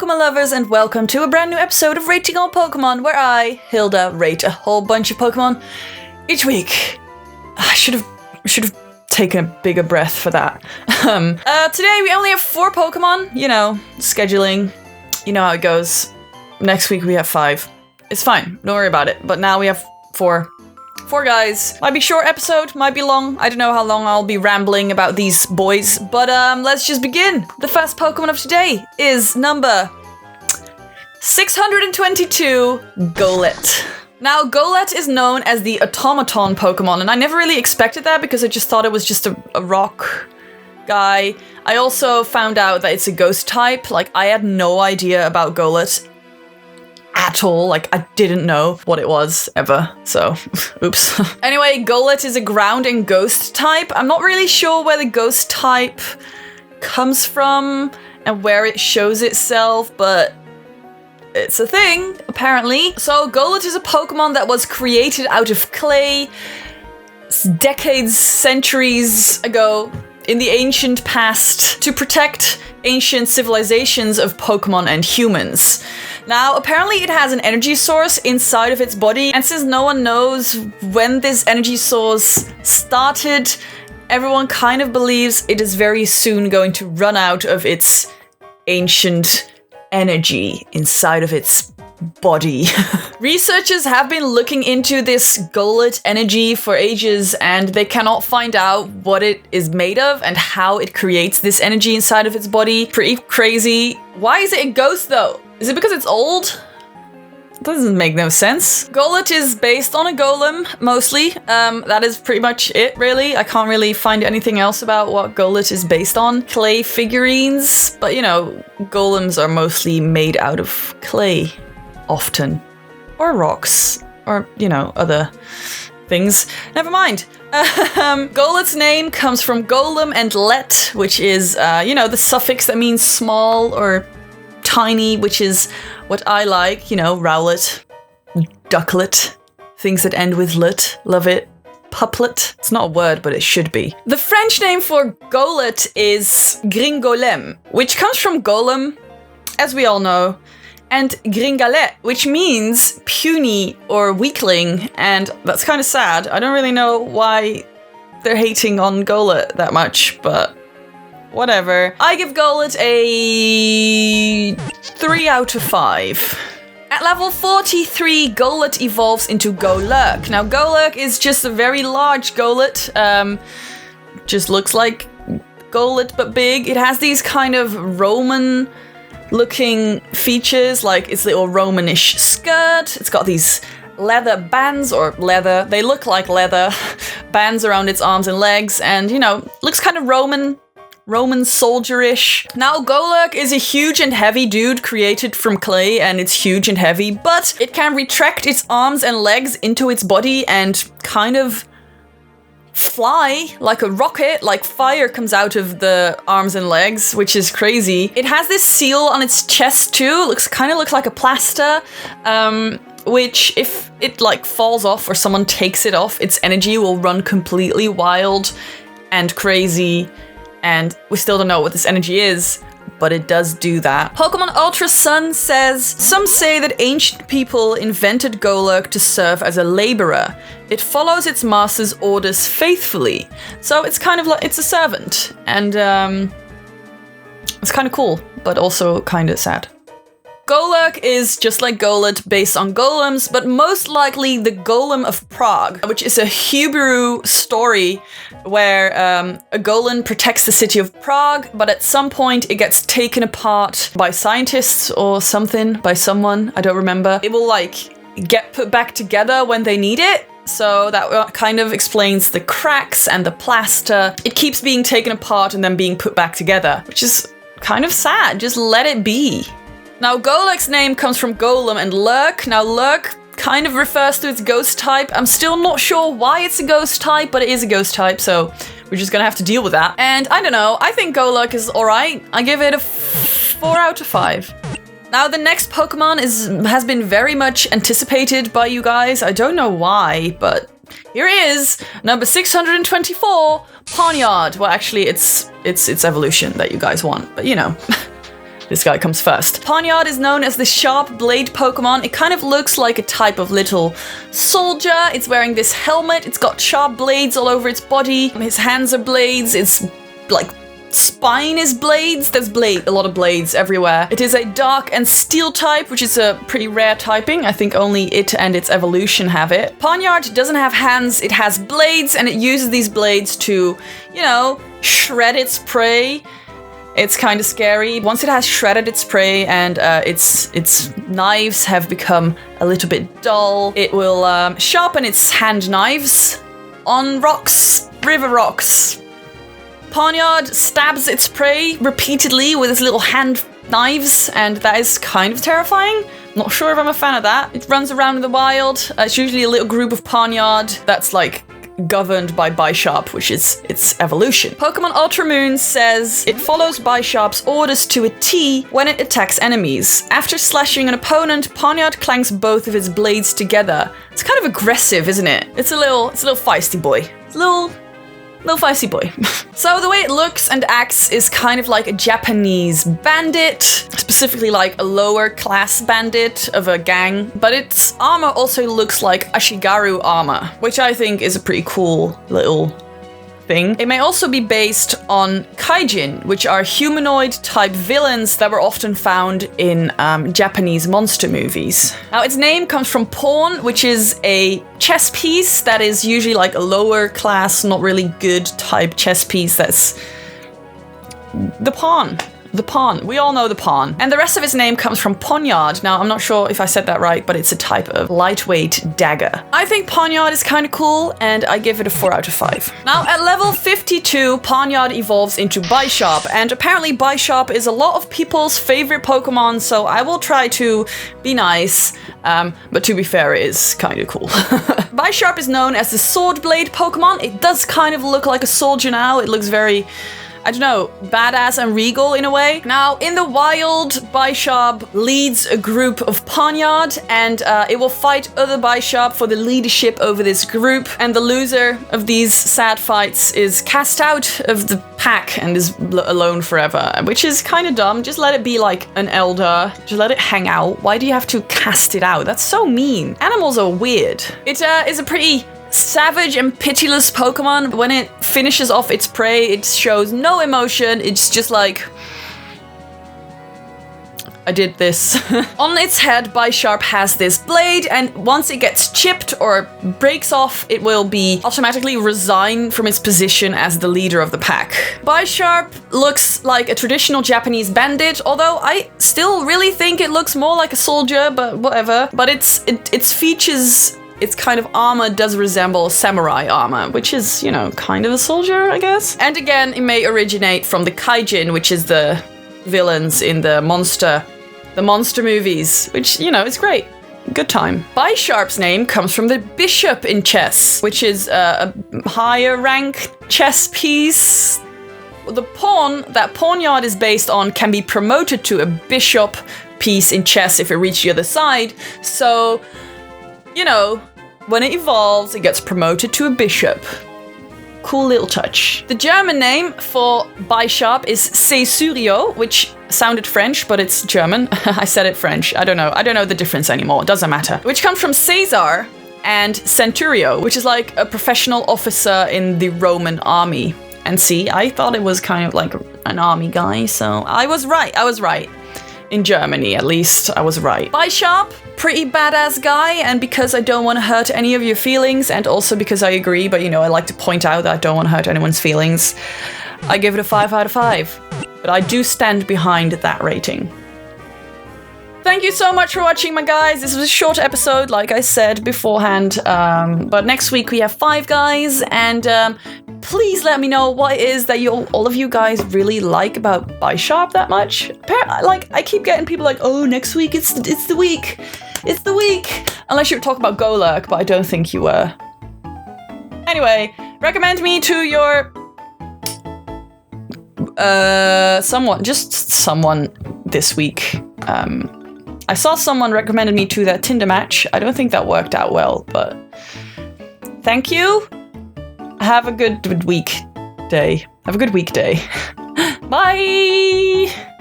Pokemon lovers, and welcome to a brand new episode of Rating All Pokemon, where I, Hilda, rate a whole bunch of Pokemon each week. I should have taken a bigger breath for that. Today we only have 4 Pokemon. You know, scheduling. You know how it goes. Next week we have 5. It's fine. Don't worry about it. But now we have 4. 4 guys. Might be short episode, might be long. I don't know how long I'll be rambling about these boys, but let's just begin. The first Pokemon of today is number 622, Golett. Now, Golett is known as the automaton Pokemon, and I never really expected that because I just thought it was just a rock guy. I also found out that it's a ghost type. Like, I had no idea about Golett at all. Like, I didn't know what it was ever, so oops. Anyway, Golett is a ground and ghost type. I'm not really sure where the ghost type comes from and where it shows itself, but it's a thing, apparently. So Golett is a Pokemon that was created out of clay decades, centuries ago in the ancient past to protect ancient civilizations of Pokemon and humans. Now, apparently it has an energy source inside of its body, and since no one knows when this energy source started, everyone kind of believes it is very soon going to run out of its ancient energy inside of its body. Researchers have been looking into this Golett energy for ages, and they cannot find out what it is made of and how it creates this energy inside of its body. Pretty crazy. Why is it a ghost though? Is it because it's old? Doesn't make no sense. Golett is based on a golem, mostly. That is pretty much it, really. I can't really find anything else about what Golett is based on. Clay figurines, but you know, golems are mostly made out of clay, often. Or rocks, or, you know, other things. Never mind. Golett's name comes from golem and let, which is, you know, the suffix that means small or tiny, which is what I like, you know, Rowlet, Ducklet, things that end with lit, love it. Puplet, it's not a word, but it should be. The French name for Golett is Gringolem, which comes from golem, as we all know, and Gringalet, which means puny or weakling, and that's kind of sad. I don't really know why they're hating on Golett that much, but whatever. I give Golett a 3 out of 5. At level 43, Golett evolves into Golurk. Now, Golurk is just a very large Golett. Just looks like Golett, but big. It has these kind of Roman-looking features, like its little Romanish skirt. It's got these leather bands, or leather. They look like leather bands around its arms and legs, and, you know, looks kind of Roman soldier-ish. Now, Golurk is a huge and heavy dude created from clay, and it's huge and heavy, but it can retract its arms and legs into its body and kind of fly like a rocket, like fire comes out of the arms and legs, which is crazy. It has this seal on its chest too. Kind of looks like a plaster, which if it like falls off or someone takes it off, its energy will run completely wild and crazy. And we still don't know what this energy is, but it does do that. Pokemon Ultra Sun says, some say that ancient people invented Golurk to serve as a laborer. It follows its master's orders faithfully. So it's kind of like, it's a servant. And it's kind of cool, but also kind of sad. Golurk is just like Golett, based on golems, but most likely the Golem of Prague, which is a Hebrew story where a golem protects the city of Prague, but at some point it gets taken apart by scientists or something, by someone, I don't remember. It will like get put back together when they need it. So that kind of explains the cracks and the plaster. It keeps being taken apart and then being put back together, which is kind of sad. Just let it be. Now, Golurk's name comes from golem and lurk. Now, lurk kind of refers to its ghost type. I'm still not sure why it's a ghost type, but it is a ghost type, so we're just gonna have to deal with that. And I don't know, I think Golurk is alright. I give it a 4 out of 5. Now, the next Pokemon has been very much anticipated by you guys. I don't know why, but here it is, number 624, Pawnyard. Well, actually, it's evolution that you guys want, but you know. This guy comes first. Pawniard is known as the sharp blade Pokemon. It kind of looks like a type of little soldier. It's wearing this helmet. It's got sharp blades all over its body. His hands are blades. Its like spine is blades. There's a lot of blades everywhere. It is a dark and steel type, which is a pretty rare typing. I think only it and its evolution have it. Pawniard doesn't have hands. It has blades, and it uses these blades to, you know, shred its prey. It's kind of scary. Once it has shredded its prey and its knives have become a little bit dull, it will sharpen its hand knives on rocks, river rocks. Pawniard stabs its prey repeatedly with its little hand knives, and that is kind of terrifying. Not sure if I'm a fan of that. It runs around in the wild. It's usually a little group of Pawniard that's like governed by Bisharp, which is its evolution. Pokemon Ultramoon says it follows Bisharp's orders to a T when it attacks enemies. After slashing an opponent, Pawniard clanks both of its blades together. It's kind of aggressive, isn't it? It's a little feisty boy. It's a little feisty boy. So the way it looks and acts is kind of like a Japanese bandit, specifically like a lower class bandit of a gang, but its armor also looks like Ashigaru armor, which I think is a pretty cool little thing. It may also be based on kaijin, which are humanoid type villains that were often found in Japanese monster movies. Now its name comes from pawn, which is a chess piece that is usually like a lower class, not really good type chess piece. That's the pawn. The pawn. We all know the pawn. And the rest of its name comes from Pawnyard. Now, I'm not sure if I said that right, but it's a type of lightweight dagger. I think Pawnyard is kind of cool, and I give it a 4 out of 5. Now, at level 52, Pawnyard evolves into Bisharp, and apparently Bisharp is a lot of people's favorite Pokemon, so I will try to be nice, but to be fair, it is kind of cool. Bisharp is known as the sword blade Pokemon. It does kind of look like a soldier now. It looks very, I don't know, badass and regal in a way. Now, in the wild, Bisharp leads a group of Pawniard, and it will fight other Bisharp for the leadership over this group, and the loser of these sad fights is cast out of the pack and is alone forever, which is kind of dumb. Just let it be like an elder. Just let it hang out. Why do you have to cast it out? That's so mean. Animals are weird. It is a pretty savage and pitiless Pokemon. When it finishes off its prey, it shows no emotion. It's just like, I did this. On its head, Bisharp has this blade, and once it gets chipped or breaks off, it will be automatically resign from its position as the leader of the pack. Bisharp looks like a traditional Japanese bandit, although I still really think it looks more like a soldier, but whatever. But its features, its kind of armor does resemble samurai armor, which is, you know, kind of a soldier, I guess. And again, it may originate from the kaijin, which is the villains in the monster movies, which, you know, is great. Good time. Bisharp's name comes from the bishop in chess, which is a higher rank chess piece. The pawn that Pawnyard is based on can be promoted to a bishop piece in chess if it reaches the other side. So, you know, when it evolves, it gets promoted to a bishop. Cool little touch. The German name for Bisharp is Cesurio, which sounded French, but it's German. I said it French. I don't know the difference anymore. It doesn't matter. Which comes from Caesar and Centurio, which is like a professional officer in the Roman army. And see, I thought it was kind of like an army guy, so I was right. In Germany, at least, I was right. Bisharp, pretty badass guy, and because I don't want to hurt any of your feelings, and also because I agree, but you know, I like to point out that I don't want to hurt anyone's feelings, I give it a 5 out of 5. But I do stand behind that rating. Thank you so much for watching, my guys. This was a short episode, like I said beforehand, but next week we have 5 guys, and please let me know what it is that all of you guys really like about Bisharp that much. Like, I keep getting people like, oh, next week it's the week. It's the week. Unless you were talking about Golurk, but I don't think you were. Anyway, recommend me to your someone this week. I saw someone recommended me to that Tinder match. I don't think that worked out well, but thank you. Have a good weekday. Bye!